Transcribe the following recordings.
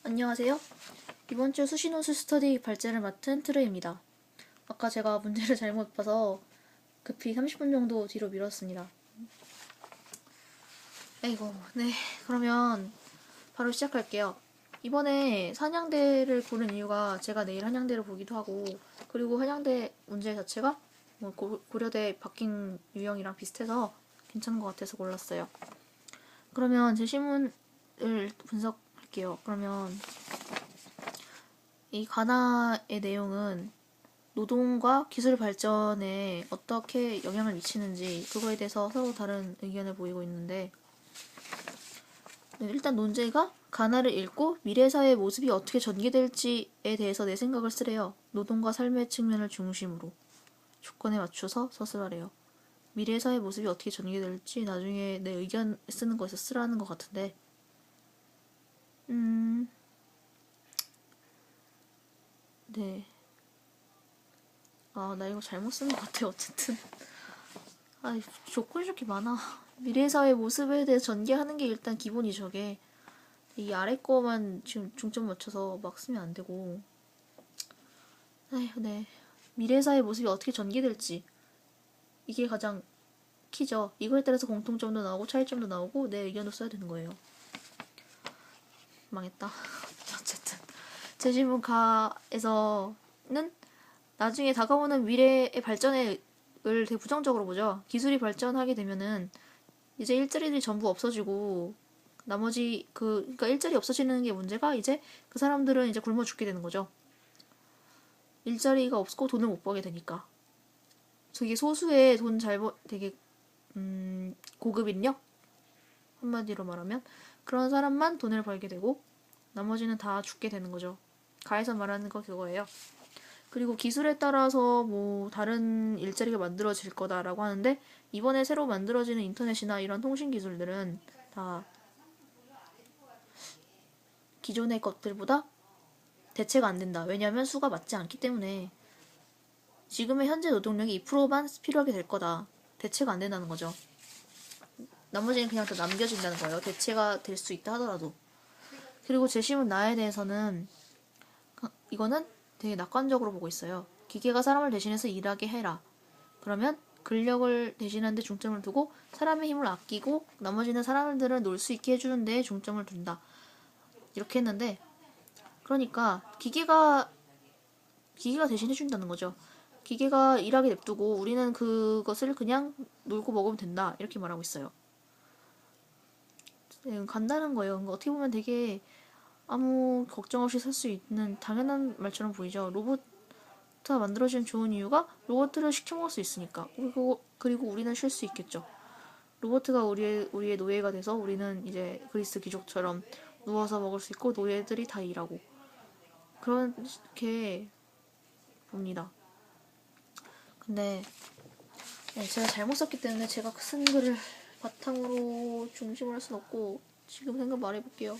안녕하세요. 이번 주 수시노수 스터디 발제를 맡은 트르입니다. 아까 제가 문제를 잘못 봐서 급히 30분 정도 뒤로 미뤘습니다. 아이고, 네. 그러면 바로 시작할게요. 이번에 한양대를 고른 이유가 제가 내일 한양대를 보기도 하고, 그리고 한양대 문제 자체가 뭐 고려대 바뀐 유형이랑 비슷해서 괜찮은 것 같아서 골랐어요. 그러면 제 시문을 분석할게요. 그러면 이 가나의 내용은 노동과 기술 발전에 어떻게 영향을 미치는지 그거에 대해서 서로 다른 의견을 보이고 있는데, 일단 논제가 가나를 읽고 미래 사회의 모습이 어떻게 전개될지에 대해서 내 생각을 쓰래요. 노동과 삶의 측면을 중심으로 조건에 맞춰서 서술하래요. 미래 사회의 모습이 어떻게 전개될지 나중에 내 의견 쓰는 거에서 쓰라는 것 같은데, 네. 나 이거 잘못 쓴 것 같아, 어쨌든. 조건이 이렇게 많아. 미래 사회 모습에 대해서 전개하는 게 일단 기본이 저게. 이 아래 거만 지금 중점 맞춰서 막 쓰면 안 되고. 네. 미래 사회 모습이 어떻게 전개될지. 이게 가장 키죠. 이거에 따라서 공통점도 나오고 차이점도 나오고 내 의견도 써야 되는 거예요. 망했다. 어쨌든. 제 질문가에서는 나중에 다가오는 미래의 발전을 되게 부정적으로 보죠. 기술이 발전하게 되면은 이제 일자리들이 전부 없어지고 나머지 그러니까 일자리 없어지는 게 문제가 이제 그 사람들은 이제 굶어 죽게 되는 거죠. 일자리가 없고 돈을 못 벌게 되니까. 되게 소수의 돈 잘 벌, 되게 고급 인력 한마디로 말하면 그런 사람만 돈을 벌게 되고 나머지는 다 죽게 되는 거죠. 가에서 말하는 거 그거예요. 그리고 기술에 따라서 뭐 다른 일자리가 만들어질 거다라고 하는데 이번에 새로 만들어지는 인터넷이나 이런 통신 기술들은 다 기존의 것들보다 대체가 안 된다. 왜냐하면 수가 맞지 않기 때문에 지금의 현재 노동력이 2%만 필요하게 될 거다. 대체가 안 된다는 거죠. 나머지는 그냥 다 남겨진다는 거예요. 대체가 될 수 있다 하더라도. 그리고 재심은 나에 대해서는 이거는 되게 낙관적으로 보고 있어요. 기계가 사람을 대신해서 일하게 해라. 그러면 근력을 대신하는 데 중점을 두고 사람의 힘을 아끼고 나머지는 사람들을 놀 수 있게 해주는 데 중점을 둔다. 이렇게 했는데 그러니까 기계가 대신 해준다는 거죠. 기계가 일하게 냅두고 우리는 그것을 그냥 놀고 먹으면 된다. 이렇게 말하고 있어요. 간다는 거예요. 그러니까 어떻게 보면 되게 아무 걱정 없이 살 수 있는 당연한 말처럼 보이죠. 로봇가 만들어진 좋은 이유가 로봇들을 시켜먹을 수 있으니까. 그리고 우리는 쉴 수 있겠죠. 로봇가 우리의 노예가 돼서 우리는 이제 그리스 귀족처럼 누워서 먹을 수 있고 노예들이 다 일하고. 그렇게 봅니다. 근데 제가 잘못 썼기 때문에 제가 쓴 글을 바탕으로 중심을 할 순 없고 지금 생각 말해볼게요.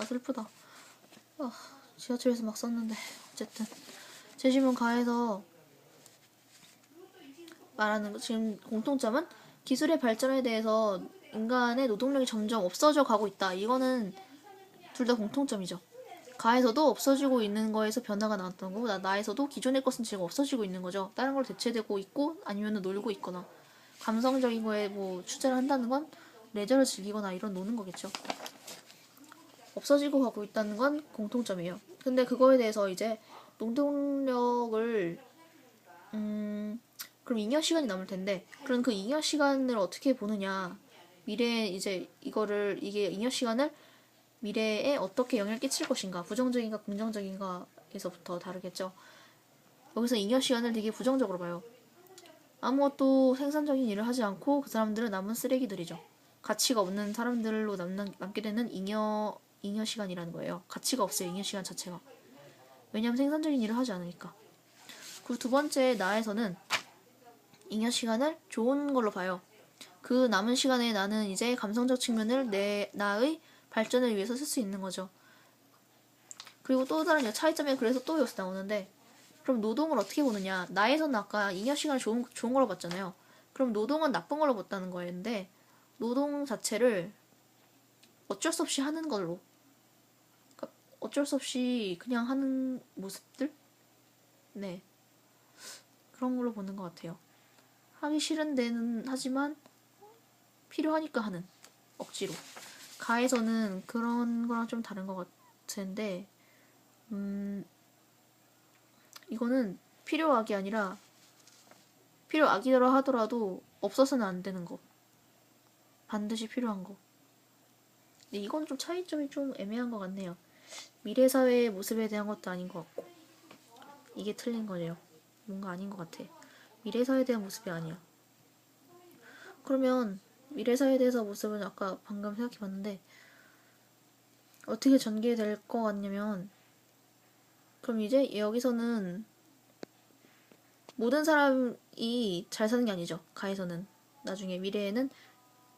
슬프다. 지하철에서 막 썼는데 어쨌든 제 질문 가에서 말하는 거 지금 공통점은 기술의 발전에 대해서 인간의 노동력이 점점 없어져 가고 있다. 이거는 둘 다 공통점이죠. 가에서도 없어지고 있는 거에서 변화가 나왔던 거고 나에서도 기존의 것은 지금 없어지고 있는 거죠. 다른 걸 대체되고 있고 아니면 놀고 있거나 감성적인 거에 뭐 투자를 한다는 건 레저를 즐기거나 이런 노는 거겠죠. 없어지고 가고 있다는 건 공통점이에요. 근데 그거에 대해서 이제 노동력을 그럼 잉여 시간이 남을 텐데 그럼 그 잉여 시간을 어떻게 보느냐 미래에 이제 이게 잉여 시간을 미래에 어떻게 영향을 끼칠 것인가 부정적인가 긍정적인가에서부터 다르겠죠. 여기서 잉여 시간을 되게 부정적으로 봐요. 아무것도 생산적인 일을 하지 않고 그 사람들은 남은 쓰레기들이죠. 가치가 없는 사람들로 남게 되는 잉여 시간이라는 거예요. 가치가 없어요, 잉여 시간 자체가. 왜냐하면 생산적인 일을 하지 않으니까. 그리고 두 번째 나에서는 잉여 시간을 좋은 걸로 봐요. 그 남은 시간에 나는 이제 감성적 측면을 나의 발전을 위해서 쓸 수 있는 거죠. 그리고 또 다른 차이점이 그래서 또 여기서 나오는데 그럼 노동을 어떻게 보느냐. 나에서는 아까 잉여 시간을 좋은 걸로 봤잖아요. 그럼 노동은 나쁜 걸로 봤다는 거였는데 노동 자체를 어쩔 수 없이 하는 걸로 어쩔 수 없이 그냥 하는 모습들? 네. 그런 걸로 보는 것 같아요. 하기 싫은 데는 하지만 필요하니까 하는. 억지로. 가에서는 그런 거랑 좀 다른 것 같은데, 이거는 필요악이 아니라 필요악이라 하더라도 없어서는 안 되는 거. 반드시 필요한 거. 근데 이건 좀 차이점이 좀 애매한 것 같네요. 미래 사회의 모습에 대한 것도 아닌 것 같고. 이게 틀린 거네요. 뭔가 아닌 것 같아. 미래 사회에 대한 모습이 아니야. 그러면 미래 사회에 대해서 모습은 아까 방금 생각해봤는데 어떻게 전개될 것 같냐면 그럼 이제 여기서는 모든 사람이 잘 사는 게 아니죠. 가에서는 나중에 미래에는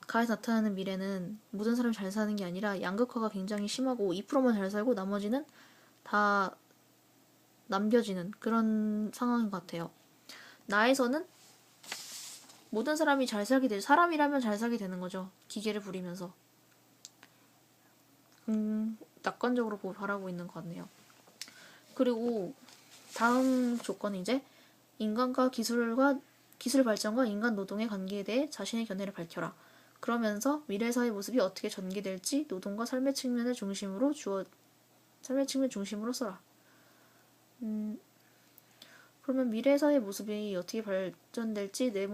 가에서 나타나는 미래는 모든 사람이 잘 사는 게 아니라 양극화가 굉장히 심하고 2%만 잘 살고 나머지는 다 남겨지는 그런 상황인 것 같아요. 나에서는 모든 사람이 잘 살게 될 사람이라면 잘 살게 되는 거죠. 기계를 부리면서. 낙관적으로 바라고 있는 것 같네요. 그리고 다음 조건은 이제 인간과 기술 발전과 인간 노동의 관계에 대해 자신의 견해를 밝혀라. 그러면서 미래 사회 모습이 어떻게 전개될지 노동과 삶의 측면을 중심으로 써라. 그러면 미래 사회 모습이 어떻게 발전될지 내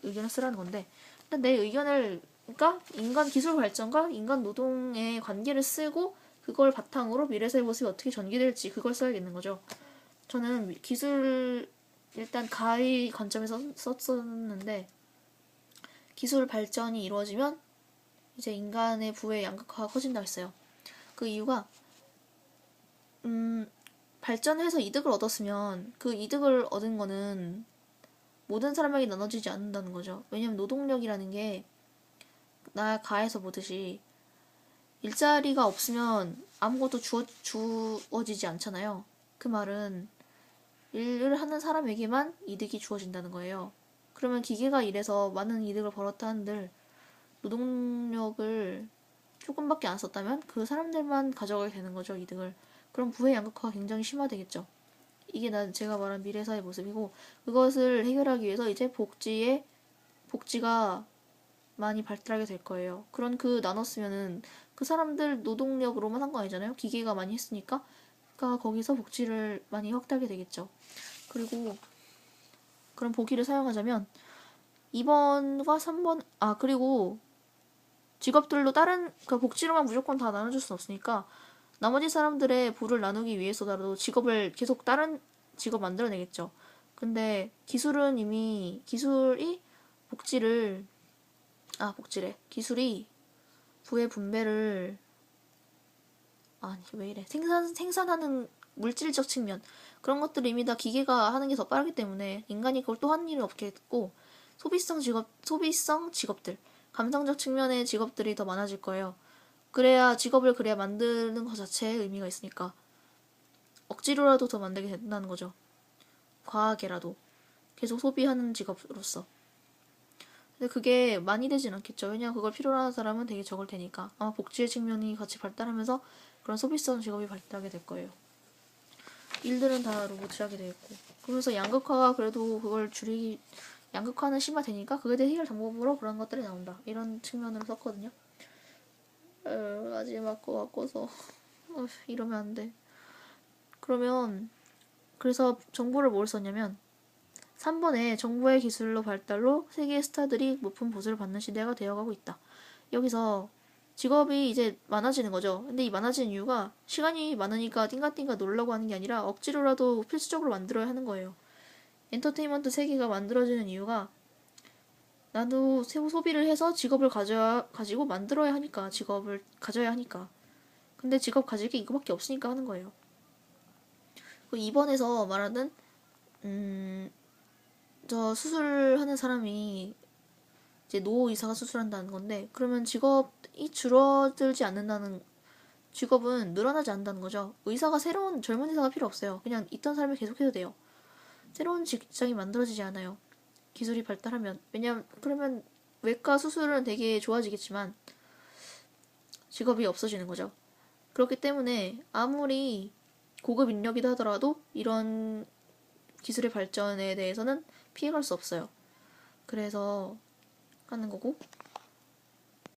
의견을 쓰라는 건데 일단 내 의견을 그러니까 인간 기술 발전과 인간 노동의 관계를 쓰고 그걸 바탕으로 미래 사회 모습이 어떻게 전개될지 그걸 써야겠는 거죠. 저는 기술 일단 가의 관점에서 썼었는데 기술 발전이 이루어지면 이제 인간의 부의 양극화가 커진다고 했어요. 그 이유가 발전해서 이득을 얻었으면 그 이득을 얻은 거는 모든 사람에게 나눠지지 않는다는 거죠. 왜냐면 노동력이라는 게 나 가에서 보듯이 일자리가 없으면 아무것도 주어지지 않잖아요. 그 말은 일을 하는 사람에게만 이득이 주어진다는 거예요. 그러면 기계가 일해서 많은 이득을 벌었다 한들 노동력을 조금밖에 안 썼다면 그 사람들만 가져가게 되는 거죠, 이득을. 그럼 부의 양극화가 굉장히 심화되겠죠. 이게 제가 말한 미래사의 모습이고 그것을 해결하기 위해서 이제 복지가 많이 발달하게 될 거예요. 그런 나눴으면은 그 사람들 노동력으로만 한 거 아니잖아요. 기계가 많이 했으니까. 그러니까 거기서 복지를 많이 확대하게 되겠죠. 그리고 그런 보기를 사용하자면 2번과 3번 그리고 직업들로 그 복지로만 무조건 다 나눠줄 수는 없으니까 나머지 사람들의 부를 나누기 위해서라도 직업을 계속 다른 직업 만들어내겠죠. 근데 기술이 기술이 부의 분배를 왜 이래. 생산하는 물질적 측면 그런 것들을 이미 다 기계가 하는 게 더 빠르기 때문에 인간이 그걸 또 하는 일은 없겠고 소비성 직업들 감성적 측면의 직업들이 더 많아질 거예요. 직업을 만드는 것 자체에 의미가 있으니까 억지로라도 더 만들게 된다는 거죠. 과하게라도 계속 소비하는 직업으로서. 근데 그게 많이 되진 않겠죠. 왜냐면 그걸 필요로 하는 사람은 되게 적을 테니까. 아마 복지의 측면이 같이 발달하면서 그런 소비성 직업이 발달하게 될 거예요. 일들은 다 로봇이 하게 되겠고. 그러면서 양극화가 그래도 양극화는 심화되니까 그에 대해 해결 방법으로 그런 것들이 나온다. 이런 측면으로 썼거든요. 마지막 거 바꿔서 이러면 안 돼. 그래서 정보를 뭘 썼냐면 3번에 정보의 기술로 발달로 세계의 스타들이 높은 보수를 받는 시대가 되어가고 있다. 여기서 직업이 이제 많아지는 거죠. 근데 이 많아지는 이유가 시간이 많으니까 띵가띵가 놀라고 하는 게 아니라 억지로라도 필수적으로 만들어야 하는 거예요. 엔터테인먼트 세계가 만들어지는 이유가 나도 소비를 해서 직업을 가지고 만들어야 하니까 직업을 가져야 하니까. 근데 직업 가질 게 이거밖에 없으니까 하는 거예요. 2번에서 말하는 저 수술하는 사람이 이제 노 의사가 수술한다는 건데 그러면 직업이 줄어들지 않는다는 직업은 늘어나지 않는다는 거죠. 새로운 젊은 의사가 필요 없어요. 그냥 있던 삶을 계속해도 돼요. 새로운 직장이 만들어지지 않아요. 기술이 발달하면. 왜냐면 그러면 외과 수술은 되게 좋아지겠지만 직업이 없어지는 거죠. 그렇기 때문에 아무리 고급 인력이다 하더라도 이런 기술의 발전에 대해서는 피해갈 수 없어요. 그래서 하는 거고.